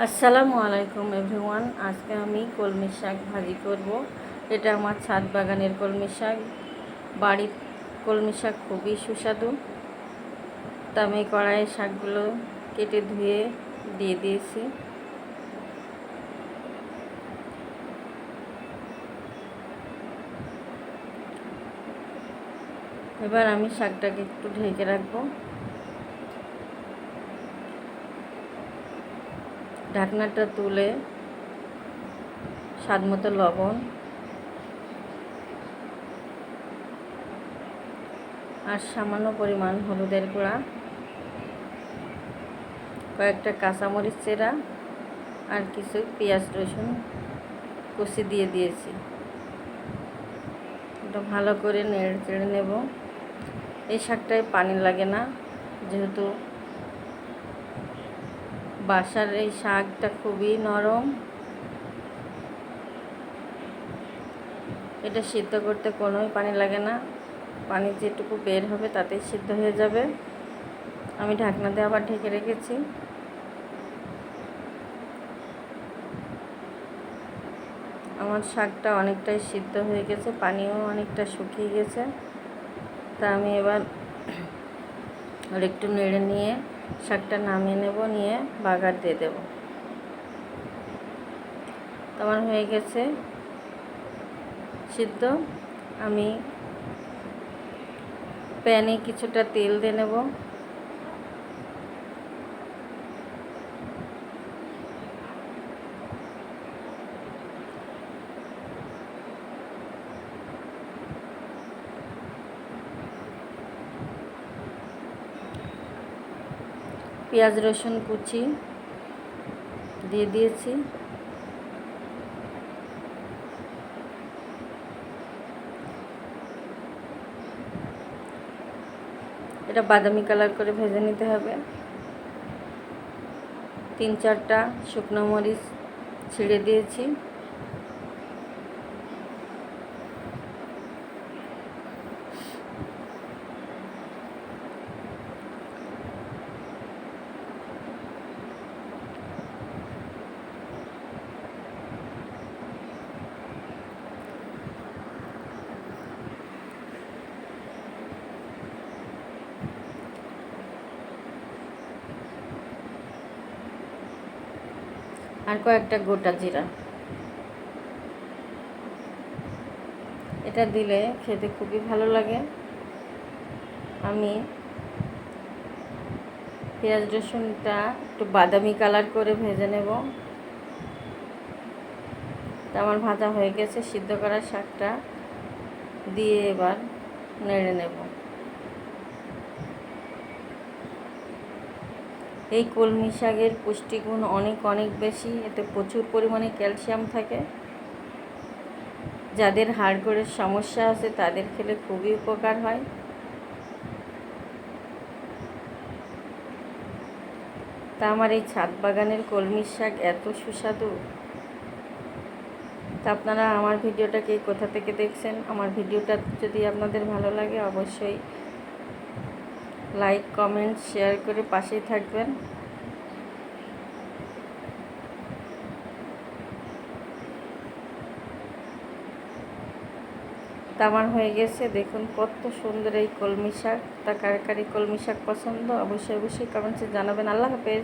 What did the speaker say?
আসসালামু আলাইকুম এভরিওয়ান। আজকে আমি কলমি শাক ভাজি করব। এটা আমার ছাদ বাগানের কলমি শাক। বাড়ির কলমি শাক খুবই সুস্বাদু। তা আমি কড়াইয়ে শাকগুলো কেটে ধুয়ে দিয়ে দিয়েছি। এবার আমি শাকটাকে একটু ঢেকে রাখবো। ঢাকনাটা তুলে স্বাদ মতো লবণ আর সামান্য পরিমাণ হলুদের গুঁড়া, কয়েকটা কাঁচামরিচ চেরা আর কিছু পেঁয়াজ রসুন কুচি দিয়ে দিয়েছি। এটা ভালো করে নেড়ে চেড়ে নেব। এই শাকটায় পানি লাগে না, যেহেতু বাসার এই শাকটা খুবই নরম। এটা সিদ্ধ করতে কোনোই পানি লাগে না, পানি যেটুকু বের হবে তাতেই সিদ্ধ হয়ে যাবে। আমি ঢাকনা দিয়ে আবার ঢেকে রেখেছি। আমার শাকটা অনেকটাই সিদ্ধ হয়ে গেছে, পানিও অনেকটা শুকিয়ে গেছে। তা আমি এবার আর একটু নেড়ে নিয়ে শাকটা নামিয়ে নেব, নিয়ে বাগার দিয়ে দেব। আমার হয়ে গেছে সিদ্ধ। আমি প্যানে কিছুটা তেল দিয়ে নেব। পেঁয়াজ রসুন কুচি দিয়ে দিয়েছি। এটা বাদামি কালার করে ভেজে নিতে হবে। 3-4টা শুকনো মরিচ ছিঁড়ে দিয়েছি। আর কয়েকটা গোটা জিরা। এটা দিলে খেতে খুবই ভালো লাগে। আমি পেঁয়াজ রসুনটা একটু বাদামি কালার করে ভেজে নেব। তা আমার ভাজা হয়ে গেছে। সিদ্ধ করা শাকটা দিয়ে এবার নেড়ে নেব। এই কলমি শাকের পুষ্টিগুণ অনেক অনেক বেশি। এতে প্রচুর পরিমাণে ক্যালসিয়াম থাকে। যাদের হাড়গোড়ের সমস্যা আছে তাদের খেলে খুবই উপকার হয়। তা আমার এই ছাদ বাগানের কলমি শাক এত সুস্বাদু। তা আপনারা আমার ভিডিওটাকে কোথা থেকে দেখছেন? আমার ভিডিওটা যদি আপনাদের ভালো লাগে অবশ্যই লাইক কমেন্ট শেয়ার করে পাশেই থাকবেন। তা আমার হয়ে গেছে। দেখুন কত সুন্দর এই কলমি শাক। তা কার কার কলমি শাক পছন্দ অবশ্যই অবশ্যই কমেন্টসে জানাবেন। আল্লাহ হাফেজ।